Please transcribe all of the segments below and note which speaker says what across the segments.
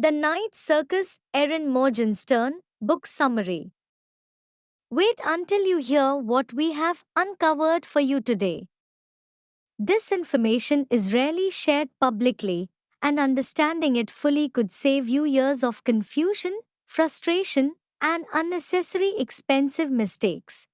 Speaker 1: The Night Circus, Erin Morgenstern, book summary. Wait until you hear what we have uncovered for you today. This information is rarely shared publicly, and understanding it fully could save you years of confusion, frustration, and unnecessary expensive mistakes.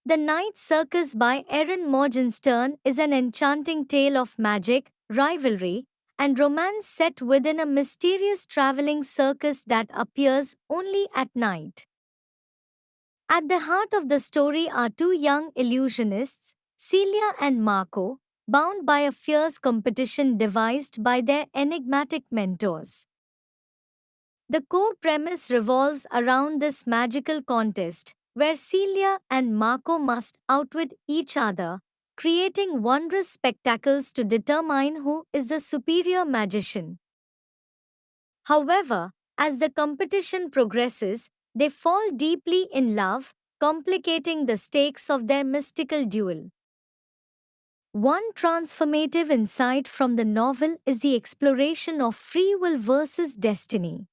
Speaker 1: The Night Circus by Erin Morgenstern is an enchanting tale of magic, rivalry, and romance set within a mysterious traveling circus that appears only at night. At the heart of the story are two young illusionists, Celia and Marco, bound by a fierce competition devised by their enigmatic mentors. The core premise revolves around this magical contest, where Celia and Marco must outwit each other, creating wondrous spectacles to determine who is the superior magician. However, as the competition progresses, they fall deeply in love, complicating the stakes of their mystical duel. One transformative insight from the novel is the exploration of free will versus destiny.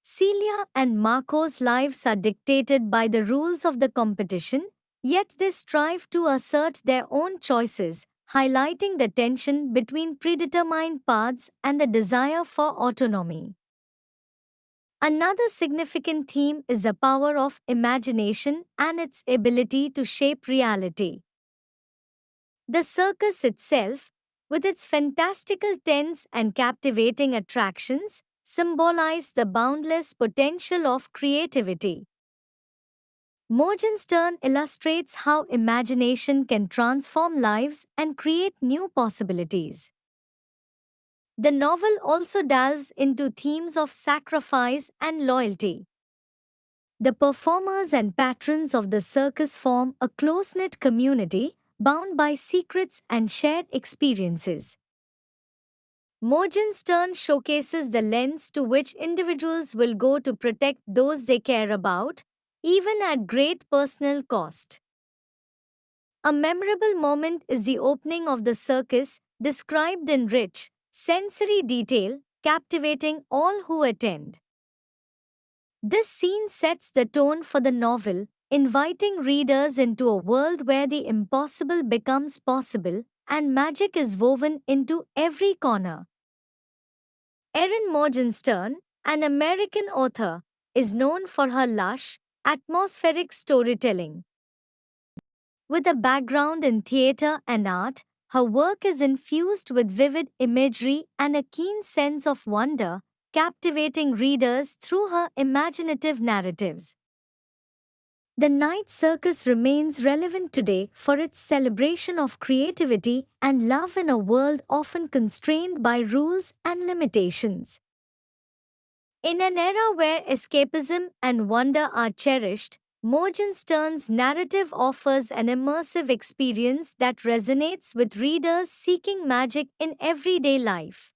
Speaker 1: Celia and Marco's lives are dictated by the rules of the competition, yet they strive to assert their own choices, highlighting the tension between predetermined paths and the desire for autonomy. Another significant theme is the power of imagination and its ability to shape reality. The circus itself, with its fantastical tents and captivating attractions, symbolize the boundless potential of creativity. Morgenstern illustrates how imagination can transform lives and create new possibilities. The novel also delves into themes of sacrifice and loyalty. The performers and patrons of the circus form a close-knit community, bound by secrets and shared experiences. Morgenstern showcases the lengths to which individuals will go to protect those they care about, even at great personal cost. A memorable moment is the opening of the circus, described in rich, sensory detail, captivating all who attend. This scene sets the tone for the novel, inviting readers into a world where the impossible becomes possible and magic is woven into every corner. Erin Morgenstern, an American author, is known for her lush, atmospheric storytelling. With a background in theater and art, her work is infused with vivid imagery and a keen sense of wonder, captivating readers through her imaginative narratives. The Night Circus remains relevant today for its celebration of creativity and love in a world often constrained by rules and limitations. In an era where escapism and wonder are cherished, Morgenstern's narrative offers an immersive experience that resonates with readers seeking magic in everyday life.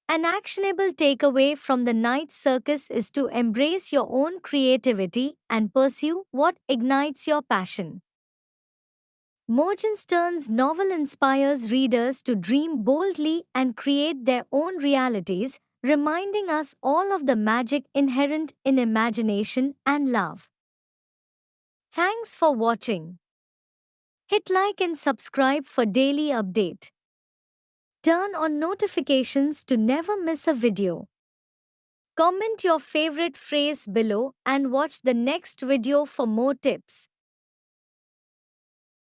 Speaker 1: An actionable takeaway from the Night Circus is to embrace your own creativity and pursue what ignites your passion. Morgenstern's novel inspires readers to dream boldly and create their own realities, reminding us all of the magic inherent in imagination and love. Thanks for watching. Hit like and subscribe for daily update. Turn on notifications to never miss a video. Comment your favorite phrase below and watch the next video for more tips.